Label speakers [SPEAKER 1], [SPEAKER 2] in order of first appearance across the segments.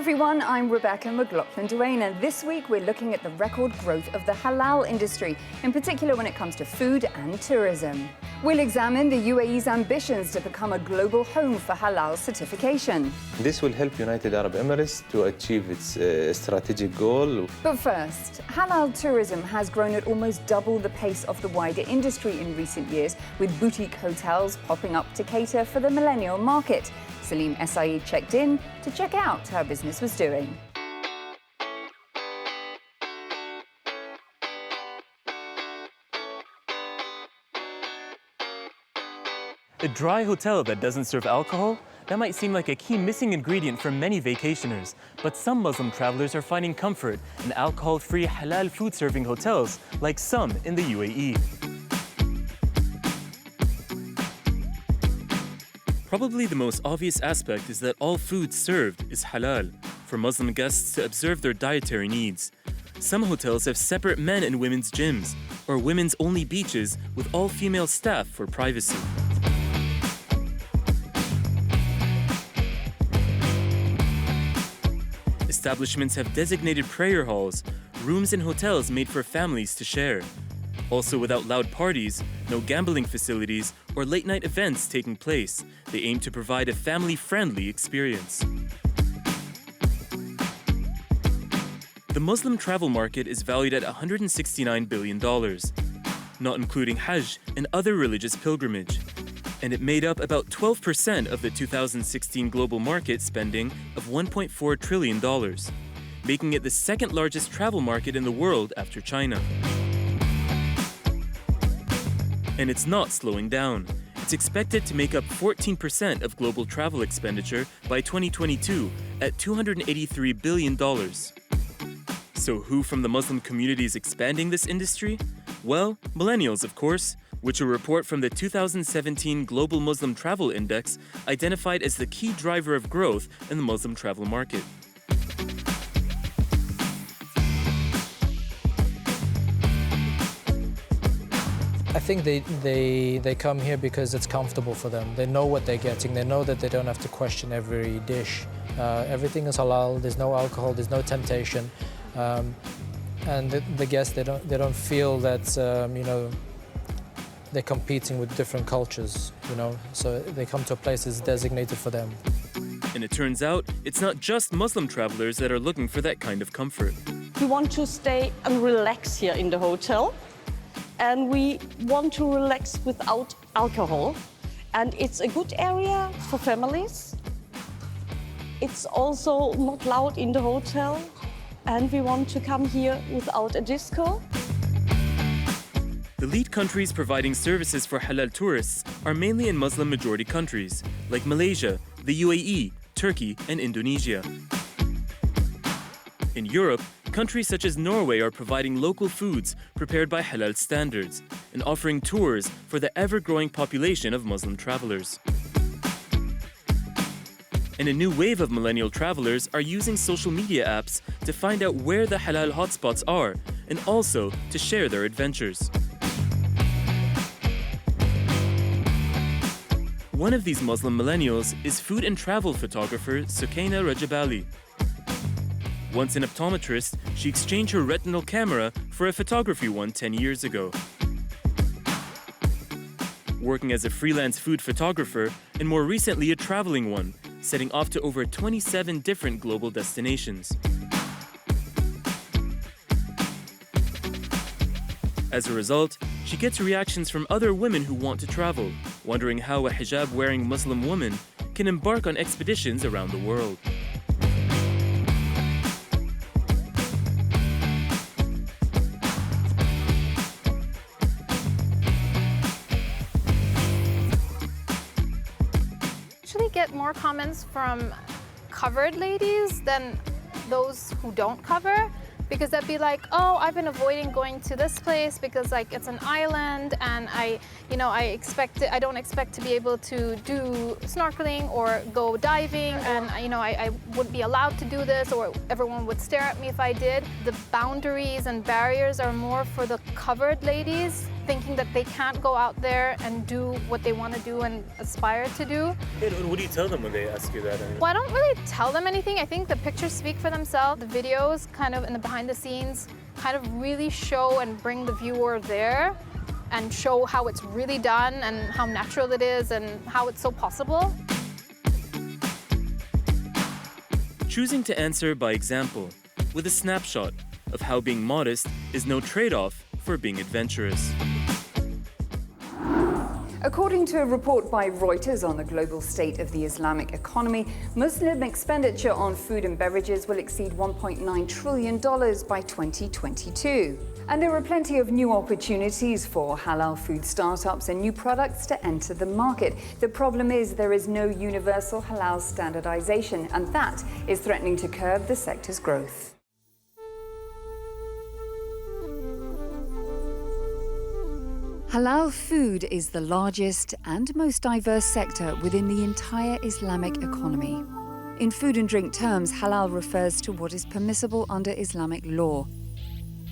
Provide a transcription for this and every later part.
[SPEAKER 1] everyone, I'm Rebecca McLaughlin-Duane, and this week we're looking at the record growth of the halal industry, in particular when it comes to food and tourism. We'll examine the UAE's ambitions to become a global home for halal certification.
[SPEAKER 2] This will help United Arab Emirates to achieve its strategic goal.
[SPEAKER 1] But first, halal tourism has grown at almost double the pace of the wider industry in recent years, with boutique hotels popping up to cater for the millennial market. Salim Essaid checked in to check out how business was doing.
[SPEAKER 3] A dry hotel that doesn't serve alcohol? That might seem like a key missing ingredient for many vacationers, but some Muslim travelers are finding comfort in alcohol-free halal food-serving hotels, like some in the UAE. Probably the most obvious aspect is that all food served is halal, for Muslim guests to observe their dietary needs. Some hotels have separate men and women's gyms, or women's only beaches with all female staff for privacy. Establishments have designated prayer halls, rooms in hotels made for families to share. Also, without loud parties, no gambling facilities, or late-night events taking place, they aim to provide a family-friendly experience. The Muslim travel market is valued at $169 billion, not including Hajj and other religious pilgrimage. And it made up about 12% of the 2016 global market spending of $1.4 trillion, making it the second largest travel market in the world after China. And it's not slowing down. It's expected to make up 14% of global travel expenditure by 2022 at $283 billion. So who from the Muslim community is expanding this industry? Well, millennials, of course, which a report from the 2017 Global Muslim Travel Index identified as the key driver of growth in the Muslim travel market.
[SPEAKER 4] I think they come here because it's comfortable for them. They know what they're getting. They know that they don't have to question every dish. Everything is halal. There's no alcohol. There's no temptation. And the guests, they don't feel that they're competing with different cultures. So they come to a place that's designated for them.
[SPEAKER 3] And it turns out it's not just Muslim travelers that are looking for that kind of comfort.
[SPEAKER 5] We want to stay and relax here in the hotel. And we want to relax without alcohol. And it's a good area for families. It's also not loud in the hotel. And we want to come here without a disco.
[SPEAKER 3] The lead countries providing services for halal tourists are mainly in Muslim-majority countries, like Malaysia, the UAE, Turkey, and Indonesia. In Europe, countries such as Norway are providing local foods prepared by halal standards and offering tours for the ever-growing population of Muslim travelers. And a new wave of millennial travelers are using social media apps to find out where the halal hotspots are and also to share their adventures. One of these Muslim millennials is food and travel photographer Sukaina Rajabali. Once an optometrist, she exchanged her retinal camera for a photography one 10 years ago. Working as a freelance food photographer and more recently a traveling one, setting off to over 27 different global destinations. As a result, she gets reactions from other women who want to travel, wondering how a hijab-wearing Muslim woman can embark on expeditions around the world.
[SPEAKER 6] Get more comments from covered ladies than those who don't cover, because they'd be like, oh, I've been avoiding going to this place because it's an island and I don't expect to be able to do snorkeling or go diving, and I wouldn't be allowed to do this, or everyone would stare at me if I did. The boundaries and barriers are more for the covered ladies thinking that they can't go out there and do what they want to do and aspire to do.
[SPEAKER 3] What do you tell them when they ask you that?
[SPEAKER 6] Well, I don't really tell them anything. I think the pictures speak for themselves. The videos kind of in the behind the scenes kind of really show and bring the viewer there and show how it's really done and how natural it is and how it's so possible.
[SPEAKER 3] Choosing to answer by example, with a snapshot of how being modest is no trade-off for being adventurous.
[SPEAKER 1] According to a report by Reuters on the global state of the Islamic economy, Muslim expenditure on food and beverages will exceed $1.9 trillion by 2022. And there are plenty of new opportunities for halal food startups and new products to enter the market. The problem is there is no universal halal standardization, and that is threatening to curb the sector's growth. Halal food is the largest and most diverse sector within the entire Islamic economy. In food and drink terms, halal refers to what is permissible under Islamic law,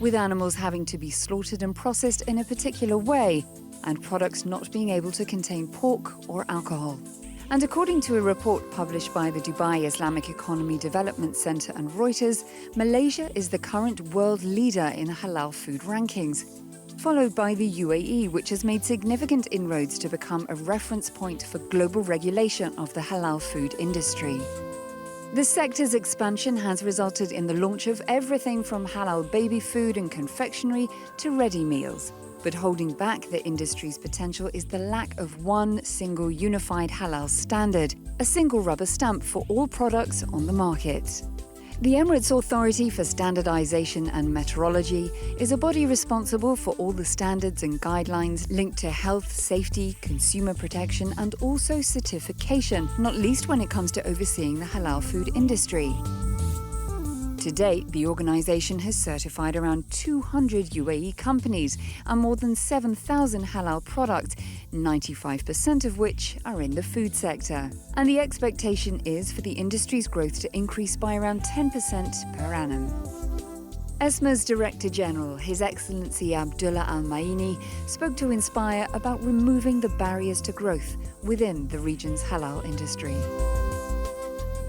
[SPEAKER 1] with animals having to be slaughtered and processed in a particular way, and products not being able to contain pork or alcohol. And according to a report published by the Dubai Islamic Economy Development Center and Reuters, Malaysia is the current world leader in halal food rankings, followed by the UAE, which has made significant inroads to become a reference point for global regulation of the halal food industry. The sector's expansion has resulted in the launch of everything from halal baby food and confectionery to ready meals. But holding back the industry's potential is the lack of one single unified halal standard, a single rubber stamp for all products on the market. The Emirates Authority for Standardization and Metrology is a body responsible for all the standards and guidelines linked to health, safety, consumer protection, and also certification, not least when it comes to overseeing the halal food industry. To date, the organization has certified around 200 UAE companies and more than 7,000 halal products, 95% of which are in the food sector. And the expectation is for the industry's growth to increase by around 10% per annum. ESMA's Director General, His Excellency Abdullah Al-Maini, spoke to Inspire about removing the barriers to growth within the region's halal industry.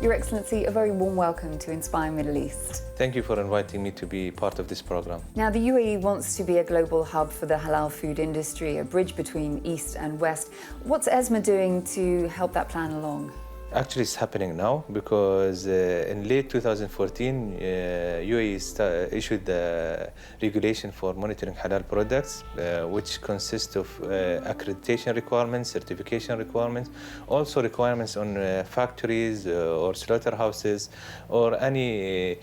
[SPEAKER 1] Your Excellency, a very warm welcome to Inspire Middle East.
[SPEAKER 2] Thank you for inviting me to be part of this program.
[SPEAKER 1] Now, the UAE wants to be a global hub for the halal food industry, a bridge between East and West. What's ESMA doing to help that plan along?
[SPEAKER 2] Actually, it's happening now because in late 2014, UAE issued the regulation for monitoring halal products, which consists of accreditation requirements, certification requirements, also requirements on factories or slaughterhouses or any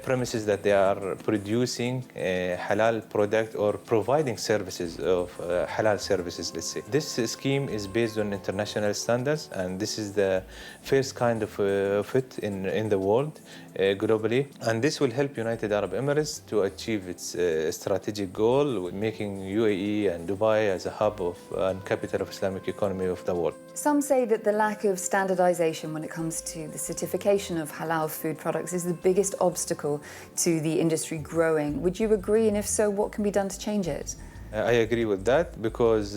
[SPEAKER 2] premises that they are producing a halal product or providing services of halal services, let's say. This scheme is based on international standards, and this is the first kind of it in the world globally, and this will help United Arab Emirates to achieve its strategic goal, with making UAE and Dubai as a hub of and capital of Islamic economy of the world.
[SPEAKER 1] Some say that the lack of standardization when it comes to the certification of halal food products is the biggest obstacle to the industry growing. Would you agree, and if so, what can be done to change it?
[SPEAKER 2] I agree with that because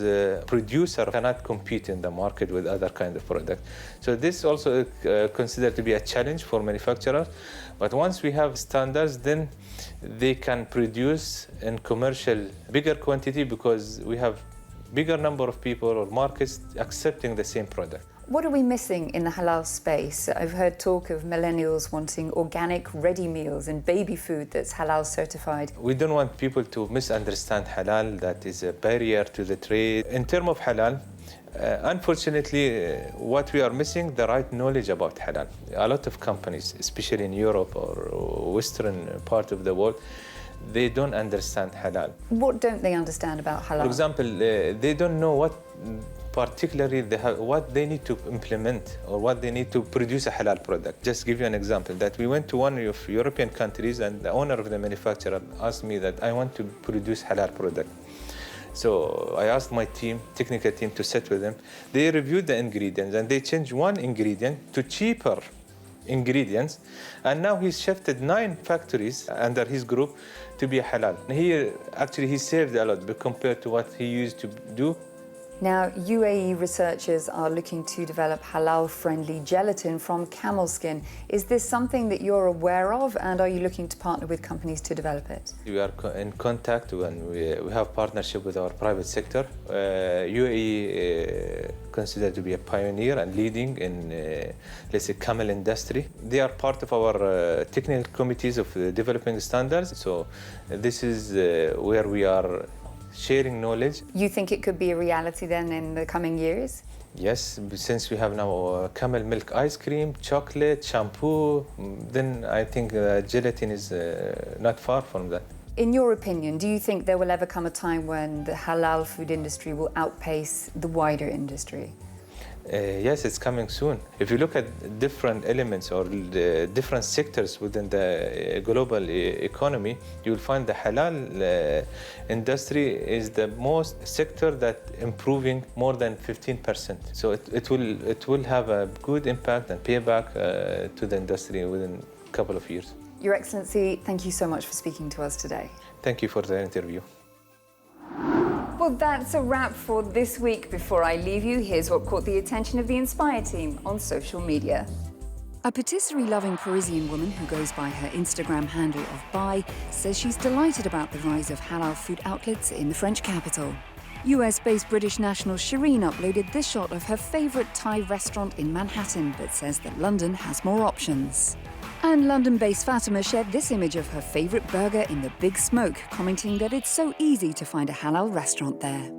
[SPEAKER 2] producer cannot compete in the market with other kind of product. So this also considered to be a challenge for manufacturers. But once we have standards, then they can produce in commercial bigger quantity because we have bigger number of people or markets accepting the same product.
[SPEAKER 1] What are we missing in the halal space? I've heard talk of millennials wanting organic ready meals and baby food that's halal certified.
[SPEAKER 2] We don't want people to misunderstand halal, that is a barrier to the trade. In terms of halal, unfortunately, what we are missing, the right knowledge about halal. A lot of companies, especially in Europe or Western part of the world, they don't understand halal.
[SPEAKER 1] What don't they understand about halal?
[SPEAKER 2] For example, they don't know what particularly what they need to implement or what they need to produce a halal product. Just give you an example that we went to one of European countries and the owner of the manufacturer asked me that I want to produce halal product. So I asked my team, technical team, to sit with them. They reviewed the ingredients and they changed one ingredient to cheaper ingredients. And now he's shifted 9 factories under his group to be halal. Here, actually, he saved a lot compared to what he used to do.
[SPEAKER 1] Now, UAE researchers are looking to develop halal-friendly gelatin from camel skin. Is this something that you're aware of, and are you looking to partner with companies to develop it?
[SPEAKER 2] We are in contact and we have partnership with our private sector. UAE considered to be a pioneer and leading in, let's say, camel industry. They are part of our technical committees of developing standards. So this is where we are sharing knowledge.
[SPEAKER 1] You think it could be a reality then in the coming years?
[SPEAKER 2] Yes, since we have now camel milk ice cream, chocolate, shampoo, then I think gelatin is not far from that.
[SPEAKER 1] In your opinion, do you think there will ever come a time when the halal food industry will outpace the wider industry?
[SPEAKER 2] Yes, it's coming soon. If you look at different elements or the different sectors within the global economy, you'll find the halal industry is the most sector that improving more than 15%. So it will have a good impact and payback to the industry within a couple of years.
[SPEAKER 1] Your Excellency, thank you so much for speaking to us today.
[SPEAKER 2] Thank you for the interview.
[SPEAKER 1] Well, that's a wrap for this week. Before I leave you, here's what caught the attention of the Inspire team on social media. A patisserie-loving Parisian woman who goes by her Instagram handle of Bai says she's delighted about the rise of halal food outlets in the French capital. US-based British national Shireen uploaded this shot of her favourite Thai restaurant in Manhattan, but says that London has more options. And London-based Fatima shared this image of her favourite burger in the Big Smoke, commenting that it's so easy to find a halal restaurant there.